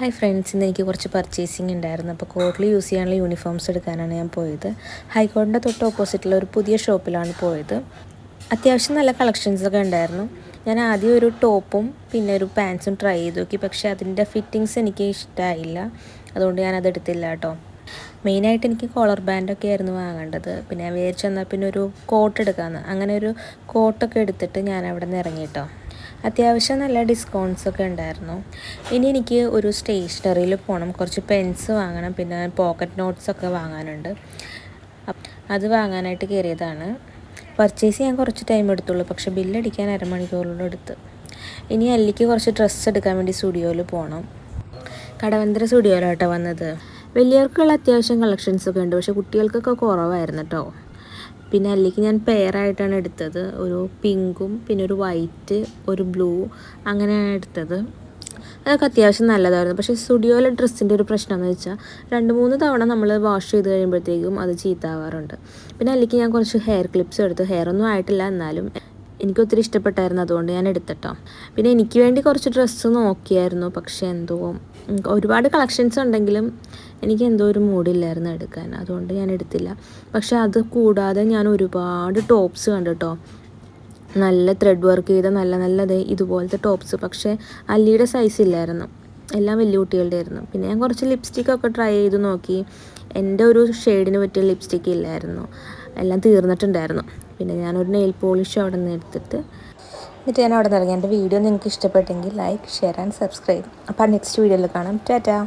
Hi friends, ഇന്ന് എനിക്ക് കുറച്ച് പർച്ചേസിങ് ഉണ്ടായിരുന്നു. അപ്പോൾ കോർട്ടിൽ യൂസ് ചെയ്യാനുള്ള യൂണിഫോംസ് എടുക്കാനാണ് ഞാൻ പോയത്. ഹൈക്കോർട്ടിൻ്റെ തൊട്ട് ഓപ്പോസിറ്റുള്ള ഒരു പുതിയ ഷോപ്പിലാണ് പോയത്. അത്യാവശ്യം നല്ല കളക്ഷൻസൊക്കെ ഉണ്ടായിരുന്നു. ഞാൻ ആദ്യം ഒരു ടോപ്പും പിന്നെ ഒരു പാൻസും ട്രൈ ചെയ്ത് നോക്കി. പക്ഷേ അതിൻ്റെ ഫിറ്റിങ്സ് എനിക്ക് ഇഷ്ടമായില്ല. അതുകൊണ്ട് ഞാനത് എടുത്തില്ല കേട്ടോ. മെയിനായിട്ട് എനിക്ക് കോളർ ബാൻഡൊക്കെ ആയിരുന്നു വാങ്ങേണ്ടത്. പിന്നെ ഞാൻ വിചാരിച്ചു എന്നാൽ പിന്നെ ഒരു കോട്ട് എടുക്കാമെന്ന്. അങ്ങനെ ഒരു കോട്ടൊക്കെ എടുത്തിട്ട് ഞാൻ അവിടെ നിന്ന് ഇറങ്ങി കേട്ടോ. അത്യാവശ്യം നല്ല ഡിസ്കൗണ്ട്സൊക്കെ ഉണ്ടായിരുന്നു. ഇനി എനിക്ക് ഒരു സ്റ്റേഷനറിയിൽ പോകണം, കുറച്ച് പെൻസ് വാങ്ങണം, പിന്നെ പോക്കറ്റ് നോട്ട്സൊക്കെ വാങ്ങാനുണ്ട്. അത് വാങ്ങാനായിട്ട് കയറിയതാണ്. പർച്ചേസ് ചെയ്യാൻ കുറച്ച് ടൈം എടുത്തുള്ളൂ, പക്ഷേ ബില്ലടിക്കാൻ അരമണിക്കൂറിലൂടെ എടുത്ത്. ഇനി അല്ലിക്ക് കുറച്ച് ഡ്രസ്സ് എടുക്കാൻ വേണ്ടി സ്റ്റുഡിയോയിൽ പോകണം. കടവന്തര സ്റ്റുഡിയോയിലോട്ടോ വന്നത്. വലിയവർക്കുള്ള അത്യാവശ്യം കളക്ഷൻസൊക്കെ ഉണ്ട്, പക്ഷേ കുട്ടികൾക്കൊക്കെ കുറവായിരുന്നു കേട്ടോ. പിന്നെ അല്ലിക്ക് ഞാൻ പെയറായിട്ടാണ് എടുത്തത്. ഒരു പിങ്കും പിന്നെ ഒരു വൈറ്റ്, ഒരു ബ്ലൂ, അങ്ങനെയാണ് എടുത്തത്. അതൊക്കെ അത്യാവശ്യം നല്ലതായിരുന്നു. പക്ഷേ സ്റ്റുഡിയോയിലെ ഡ്രസ്സിൻ്റെ ഒരു പ്രശ്നം എന്ന് വെച്ചാൽ 2-3 തവണ നമ്മൾ വാഷ് ചെയ്ത് കഴിയുമ്പോഴത്തേക്കും അത് ചീത്താവാറുണ്ട്. പിന്നെ അല്ലിക്ക് ഞാൻ കുറച്ച് ഹെയർ ക്ലിപ്സ് എടുത്തു. ഹെയറൊന്നും ആയിട്ടില്ല, എന്നാലും എനിക്കൊത്തിരി ഇഷ്ടപ്പെട്ടായിരുന്നു, അതുകൊണ്ട് ഞാൻ എടുത്തിട്ടോ. പിന്നെ എനിക്ക് വേണ്ടി കുറച്ച് ഡ്രസ്സ് നോക്കിയായിരുന്നു, പക്ഷേ എന്തോ ഒരുപാട് കളക്ഷൻസ് ഉണ്ടെങ്കിലും എനിക്ക് എന്തോ ഒരു മൂഡില്ലായിരുന്നു എടുക്കാൻ, അതുകൊണ്ട് ഞാൻ എടുത്തില്ല. പക്ഷേ അത് കൂടാതെ ഞാൻ ഒരുപാട് ടോപ്സ് കണ്ടിട്ടോ. നല്ല ത്രെഡ് വർക്ക് ചെയ്ത നല്ല ഇതുപോലത്തെ ടോപ്സ്. പക്ഷേ അല്ലിയുടെ സൈസ് ഇല്ലായിരുന്നു, എല്ലാം വലിയ കുട്ടികളുടെ ആയിരുന്നു. പിന്നെ ഞാൻ കുറച്ച് ലിപ്സ്റ്റിക്കൊക്കെ ട്രൈ ചെയ്ത് നോക്കി. എൻ്റെ ഒരു ഷെയ്ഡിന് പറ്റിയ ലിപ്സ്റ്റിക്ക് ഇല്ലായിരുന്നു, എല്ലാം തീർന്നിട്ടുണ്ടായിരുന്നു. പിന്നെ ഞാനൊരു നെയിൽ പോളിഷ് അവിടെ നിന്ന് എടുത്തിട്ട് ഞാൻ അവിടെ നിന്ന് ഇറങ്ങി. എൻ്റെ വീഡിയോ നിങ്ങൾക്ക് ഇഷ്ടപ്പെട്ടെങ്കിൽ ലൈക്ക്, ഷെയർ ആൻഡ് സബ്സ്ക്രൈബ്. അപ്പോൾ നെക്സ്റ്റ് വീഡിയോയിൽ കാണാം. ടാറ്റാ.